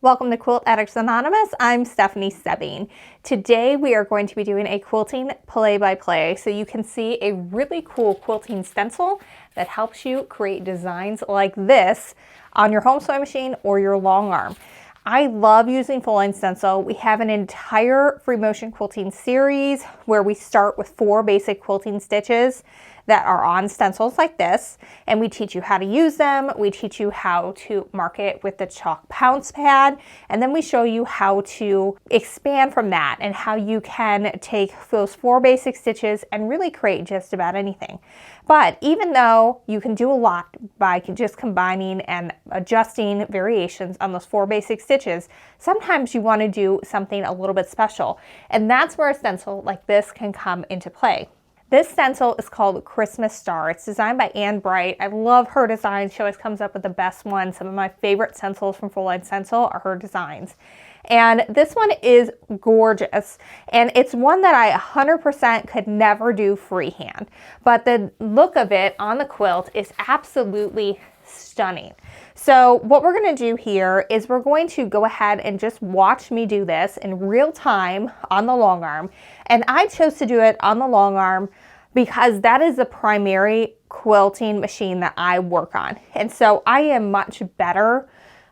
Welcome to Quilt Addicts Anonymous. I'm Stephanie Soebbing. Today we are going to be doing a quilting play-by-play so you can see a really cool quilting stencil that helps you create designs like this on your home sewing machine or your long arm. I love using Line Stencil. We have an entire free motion quilting series where we start with 4 basic quilting stitches that are on stencils like this, and we teach you how to use them. We teach you how to mark it with the chalk pounce pad, and then we show you how to expand from that and how you can take those 4 basic stitches and really create just about anything. But even though you can do a lot by just combining and adjusting variations on those 4 basic stitches, sometimes you want to do something a little bit special, and that's where a stencil like this can come into play. This stencil is called Christmas Star. It's designed by Anne Bright. I love her designs. She always comes up with the best ones. Some of my favorite stencils from Line Stencil are her designs. And this one is gorgeous. And it's one that I 100% could never do freehand. But the look of it on the quilt is absolutely stunning. So what we're going to do here is we're going to go ahead and just watch me do this in real time on the long arm. And I chose to do it on the long arm because that is the primary quilting machine that I work on. And so I am much better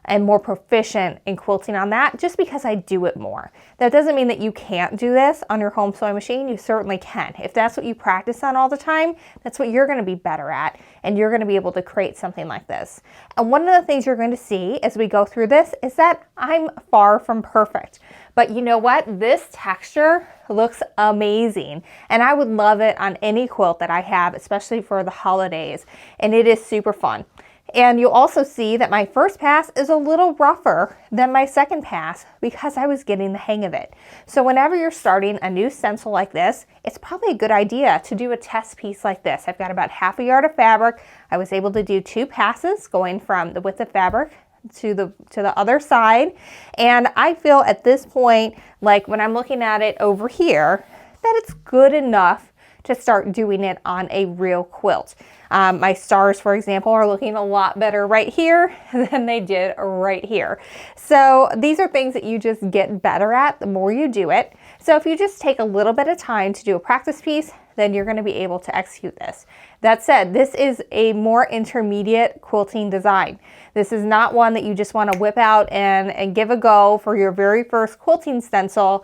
and more proficient in quilting on that just because I do it more. That doesn't mean that you can't do this on your home sewing machine. You certainly can. If that's what you practice on all the time, that's what you're going to be better at, and you're going to be able to create something like this. And one of the things you're going to see as we go through this is that I'm far from perfect. But you know what? This texture looks amazing, and I would love it on any quilt that I have, especially for the holidays, and it is super fun. And you'll also see that my first pass is a little rougher than my second pass because I was getting the hang of it. So whenever you're starting a new stencil like this, it's probably a good idea to do a test piece like this. I've got about ½ yard of fabric. I was able to do 2 passes going from the width of fabric to the other side. And I feel at this point, like when I'm looking at it over here, that it's good enough to start doing it on a real quilt. My stars, for example, are looking a lot better right here than they did right here. So these are things that you just get better at the more you do it. So if you just take a little bit of time to do a practice piece, then you're going to be able to execute this. That said, this is a more intermediate quilting design. This is not one that you just want to whip out and give a go for your very first quilting stencil.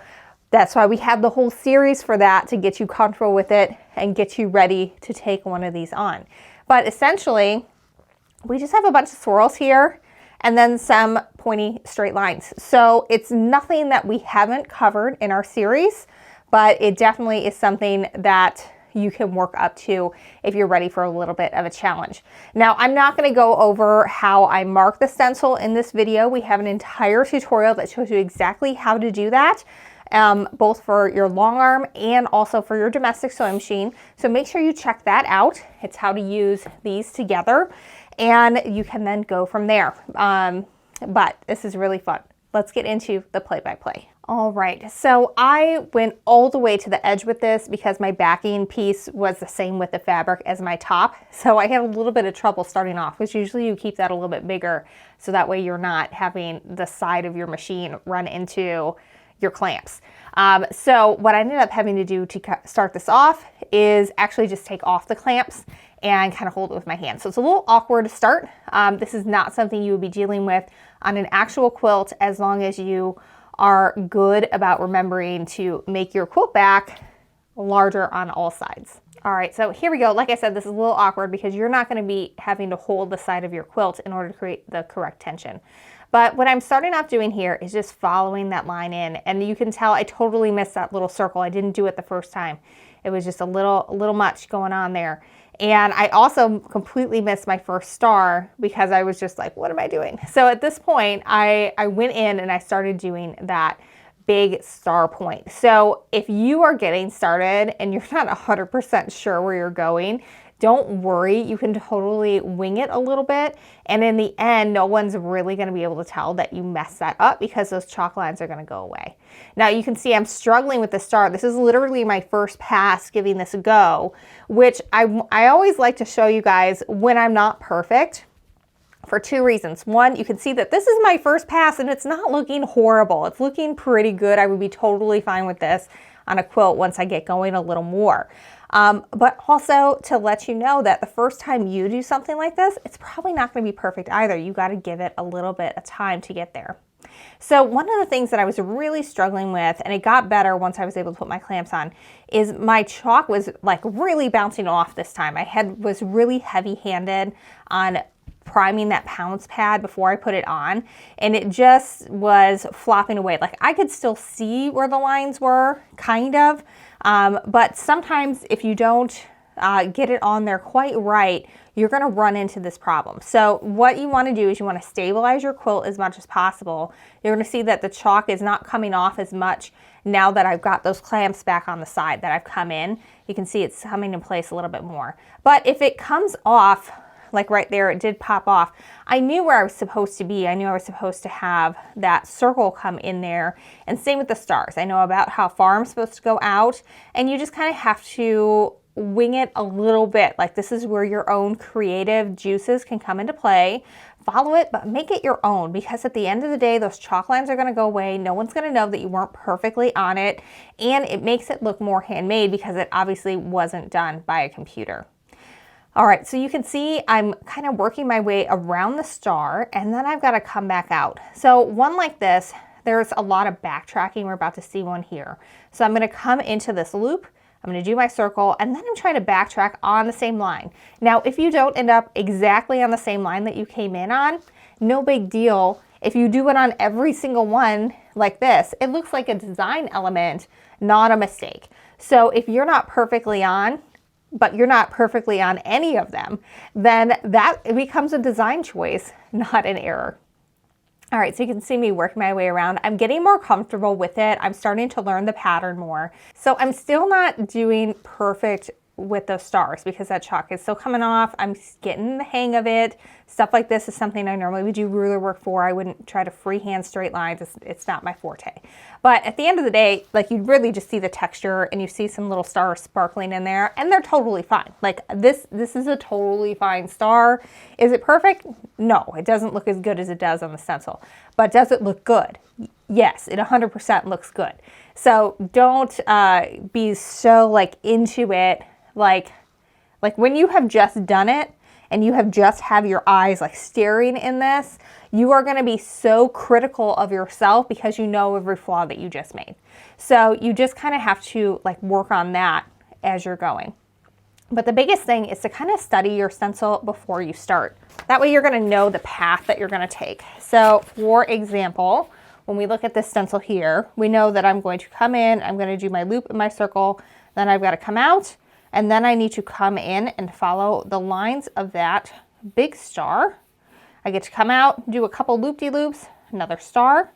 That's why we have the whole series for that, to get you comfortable with it and get you ready to take one of these on. But essentially, we just have a bunch of swirls here and then some pointy straight lines. So it's nothing that we haven't covered in our series, but it definitely is something that you can work up to if you're ready for a little bit of a challenge. Now, I'm not going to go over how I mark the stencil in this video. We have an entire tutorial that shows you exactly how to do that. Both for your long arm and also for your domestic sewing machine. So make sure you check that out. It's how to use these together, and you can then go from there. But this is really fun. Let's get into the play-by-play. All right, so I went all the way to the edge with this because my backing piece was the same with the fabric as my top. So I had a little bit of trouble starting off, which usually you keep that a little bit bigger so that way you're not having the side of your machine run into your clamps. So what I ended up having to do to start this off is actually just take off the clamps and kind of hold it with my hand. So it's a little awkward to start. This is not something you would be dealing with on an actual quilt, as long as you are good about remembering to make your quilt back larger on all sides. All right, so here we go. Like I said, this is a little awkward because you're not going to be having to hold the side of your quilt in order to create the correct tension. But what I'm starting off doing here is just following that line in, and you can tell I totally missed that little circle. I didn't do it the first time. It was just a little much going on there. And I also completely missed my first star because I was just like, what am I doing? So at this point, I went in and I started doing that big star point. So if you are getting started and you're not 100% sure where you're going, don't worry, you can totally wing it a little bit. And in the end, no one's really gonna be able to tell that you messed that up because those chalk lines are gonna go away. Now you can see I'm struggling with the star. This is literally my first pass giving this a go, which I always like to show you guys when I'm not perfect. for two reasons. One, you can see that this is my first pass and it's not looking horrible. It's looking pretty good. I would be totally fine with this on a quilt once I get going a little more. But also to let you know that the first time you do something like this, it's probably not going to be perfect either. You got to give it a little bit of time to get there. So one of the things that I was really struggling with, and it got better once I was able to put my clamps on, is my chalk was like really bouncing off this time. I was really heavy-handed on priming that pounce pad before I put it on, and it just was flopping away. Like I could still see where the lines were, kind of, but sometimes if you don't get it on there quite right, you're going to run into this problem. So what you want to do is you want to stabilize your quilt as much as possible. You're going to see that the chalk is not coming off as much now that I've got those clamps back on the side that I've come in. You can see it's coming in place a little bit more. But if it comes off, like right there, it did pop off, I knew where I was supposed to be. I knew I was supposed to have that circle come in there. And same with the stars. I know about how far I'm supposed to go out, and you just kind of have to wing it a little bit. Like this is where your own creative juices can come into play. Follow it, but make it your own, because at the end of the day, those chalk lines are going to go away. No one's going to know that you weren't perfectly on it, and it makes it look more handmade because it obviously wasn't done by a computer. All right, so you can see I'm kind of working my way around the star, and then I've got to come back out. So one like this, there's a lot of backtracking. We're about to see one here. So I'm going to come into this loop. I'm going to do my circle, and then I'm trying to backtrack on the same line. Now, if you don't end up exactly on the same line that you came in on, no big deal. If you do it on every single one like this, it looks like a design element, not a mistake. So if you're not perfectly on, but you're not perfectly on any of them, then that becomes a design choice, not an error. All right, so you can see me working my way around. I'm getting more comfortable with it. I'm starting to learn the pattern more. So I'm still not doing perfect with those stars because that chalk is still coming off. I'm getting the hang of it. Stuff like this is something I normally would do ruler work for. I wouldn't try to freehand straight lines. It's not my forte. But at the end of the day, like you really just see the texture and you see some little stars sparkling in there, and they're totally fine. Like this is a totally fine star. Is it perfect? No, it doesn't look as good as it does on the stencil. But does it look good? Yes, it 100% looks good. So don't be so like into it. Like when you have just done it and you have your eyes like staring in this, you are going to be so critical of yourself because you know every flaw that you just made. So you just kind of have to like work on that as you're going. But the biggest thing is to kind of study your stencil before you start. That way you're going to know the path that you're going to take. So for example, when we look at this stencil here, we know that I'm going to come in, I'm going to do my loop in my circle, then I've got to come out, and then I need to come in and follow the lines of that big star. I get to come out, do a couple loop-de-loops, another star,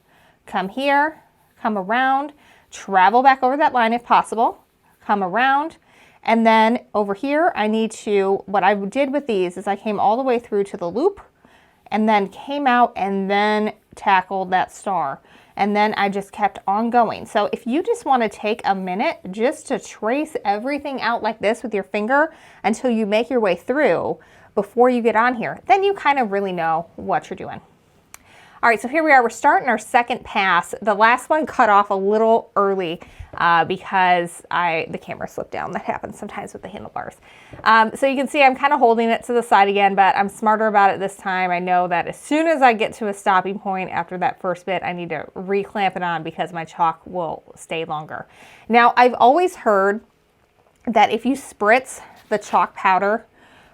come here, come around, travel back over that line if possible, come around, and then over here I need to, what I did with these is I came all the way through to the loop and then came out and then tackled that star. And then I just kept on going. So if you just want to take a minute just to trace everything out like this with your finger until you make your way through before you get on here, then you kind of really know what you're doing. All right, so here we are. We're starting our second pass. The last one cut off a little early because the camera slipped down. That happens sometimes with the handlebars. So you can see I'm kind of holding it to the side again, but I'm smarter about it this time. I know that as soon as I get to a stopping point after that first bit, I need to re-clamp it on because my chalk will stay longer. Now, I've always heard that if you spritz the chalk powder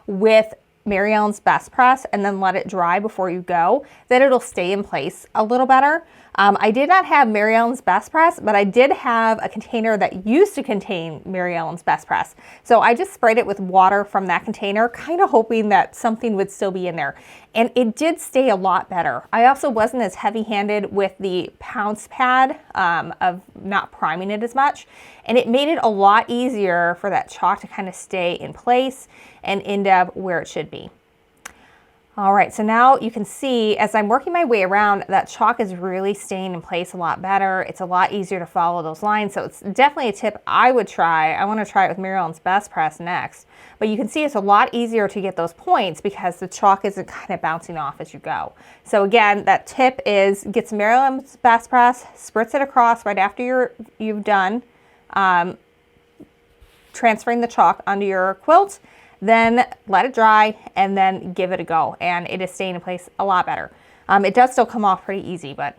with Mary Ellen's Best Press and then let it dry before you go, then it'll stay in place a little better. I did not have Mary Ellen's Best Press, but I did have a container that used to contain Mary Ellen's Best Press. So I just sprayed it with water from that container, kind of hoping that something would still be in there. And it did stay a lot better. I also wasn't as heavy-handed with the pounce pad of not priming it as much. And it made it a lot easier for that chalk to kind of stay in place and end up where it should be. All right, so now you can see as I'm working my way around, that chalk is really staying in place a lot better. It's a lot easier to follow those lines. So it's definitely a tip I would try. I want to try it with Mary Ellen's Best Press next. But you can see it's a lot easier to get those points because the chalk isn't kind of bouncing off as you go. So again, that tip is get some Mary Ellen's Best Press, spritz it across right after you've done transferring the chalk onto your quilt. Then let it dry and then give it a go, and it is staying in place a lot better. It does still come off pretty easy, but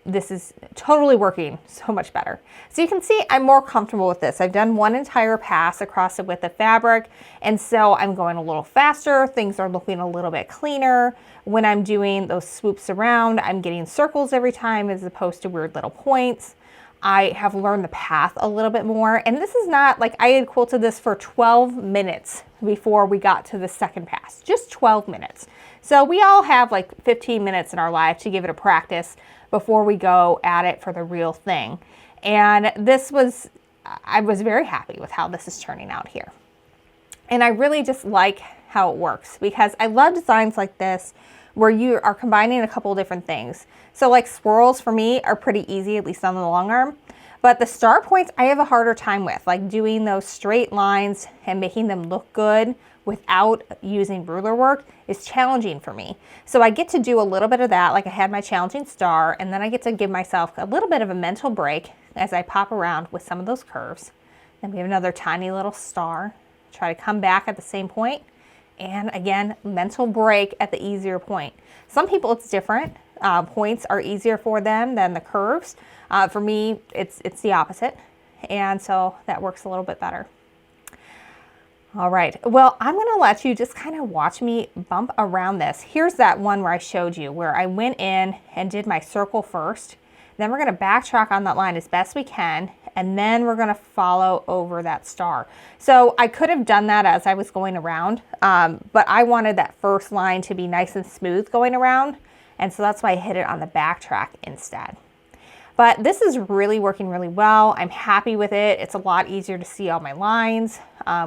this is totally working so much better. So you can see I'm more comfortable with this. I've done one entire pass across the width of fabric, and so I'm going a little faster. Things are looking a little bit cleaner. When I'm doing those swoops around, I'm getting circles every time as opposed to weird little points. I have learned the path a little bit more, and this is not like I had quilted this for 12 minutes before we got to the second pass, just 12 minutes. So we all have like 15 minutes in our life to give it a practice before we go at it for the real thing. And I was very happy with how this is turning out here. And I really just like how it works because I love designs like this where you are combining a couple of different things. So like swirls for me are pretty easy, at least on the long arm. But the star points I have a harder time with, like doing those straight lines and making them look good without using ruler work is challenging for me. So I get to do a little bit of that, like I had my challenging star, and then I get to give myself a little bit of a mental break as I pop around with some of those curves. Then we have another tiny little star. Try to come back at the same point. And again, mental break at the easier point. Some people it's different. Points are easier for them than the curves. For me, it's the opposite. And so that works a little bit better. All right, well, I'm gonna let you just kind of watch me bump around this. Here's that one where I showed you where I went in and did my circle first. Then we're gonna backtrack on that line as best we can, and then we're gonna follow over that star. So I could have done that as I was going around, but I wanted that first line to be nice and smooth going around, and so that's why I hit it on the backtrack instead. But this is really working really well. I'm happy with it. It's a lot easier to see all my lines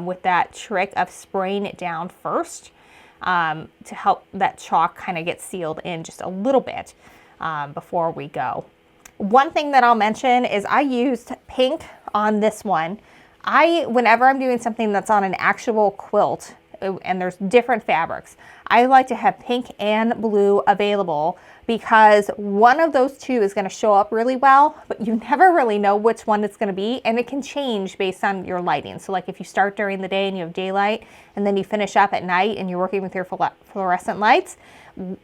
with that trick of spraying it down first to help that chalk kind of get sealed in just a little bit before we go. One thing that I'll mention is I used pink on this one. Whenever I'm doing something that's on an actual quilt and there's different fabrics, I like to have pink and blue available because one of those two is going to show up really well, but you never really know which one it's going to be, and it can change based on your lighting. So like if you start during the day and you have daylight and then you finish up at night and you're working with your fluorescent lights,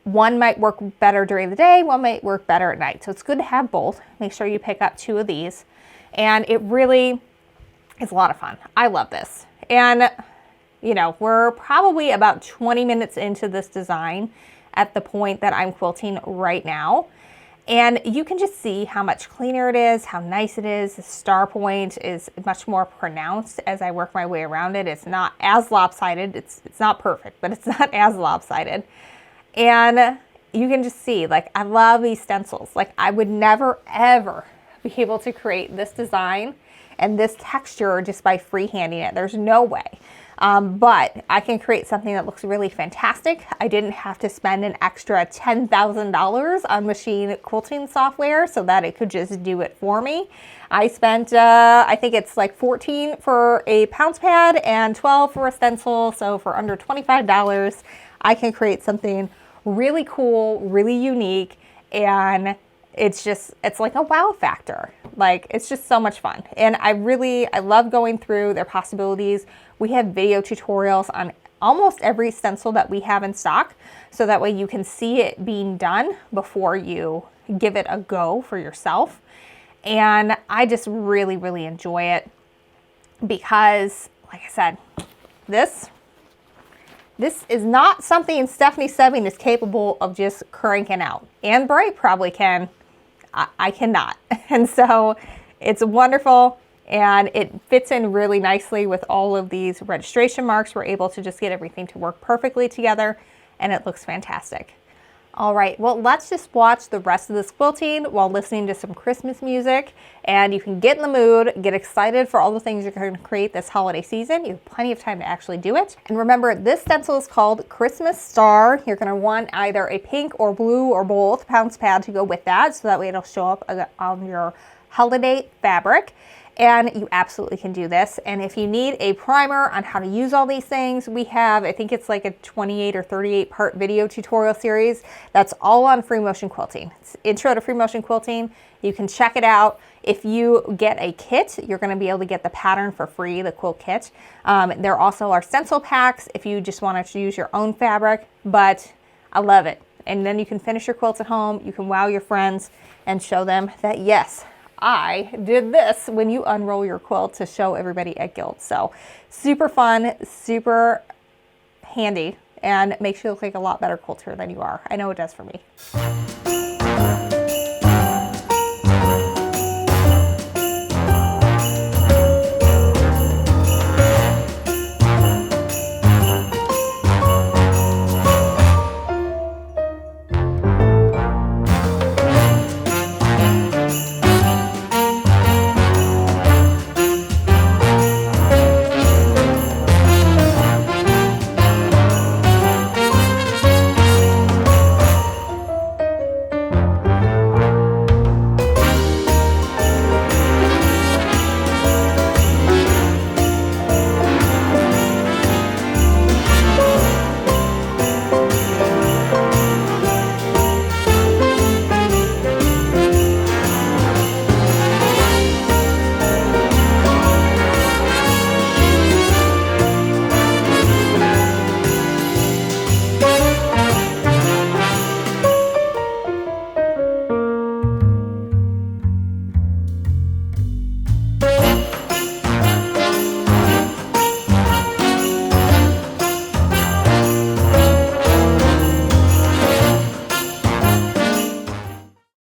one might work better during the day, one might work better at night. So it's good to have both. Make sure you pick up 2 of these, and it really is a lot of fun. I love this. And you know, we're probably about 20 minutes into this design at the point that I'm quilting right now. And you can just see how much cleaner it is, how nice it is. The star point is much more pronounced as I work my way around it. It's not as lopsided. It's not perfect, but it's not as lopsided. And you can just see, like, I love these stencils. Like, I would never, ever be able to create this design and this texture just by freehanding it. There's no way. But I can create something that looks really fantastic. I didn't have to spend an extra $10,000 on machine quilting software so that it could just do it for me. I spent, I think it's like $14 for a pounce pad and $12 for a stencil. So for under $25, I can create something really cool, really unique, and it's like a wow factor. Like, it's just so much fun. And I love going through their possibilities. We have video tutorials on almost every stencil that we have in stock, so that way you can see it being done before you give it a go for yourself. And I just really, really enjoy it because, like I said, this is not something Stephanie Soebbing is capable of just cranking out. Anne Bright probably can. I cannot. And so it's wonderful, and it fits in really nicely with all of these registration marks. We're able to just get everything to work perfectly together, and it looks fantastic. All right, well, let's just watch the rest of this quilting while listening to some Christmas music, and you can get in the mood, get excited for all the things you're going to create this holiday season. You have plenty of time to actually do it. And remember, this stencil is called Christmas Star. You're going to want either a pink or blue or both pounce pad to go with that, so that way it'll show up on your holiday fabric. And you absolutely can do this. And if you need a primer on how to use all these things, we have, I think it's like a 28 or 38 part video tutorial series that's all on free motion quilting. It's Intro to Free Motion Quilting. You can check it out. If you get a kit, you're going to be able to get the pattern for free, the quilt kit. There also are stencil packs if you just want to use your own fabric, but I love it. And then you can finish your quilts at home. You can wow your friends and show them that, yes, I did this when you unroll your quilt to show everybody at Guild. So super fun, super handy, and makes you look like a lot better quilter than you are. I know it does for me.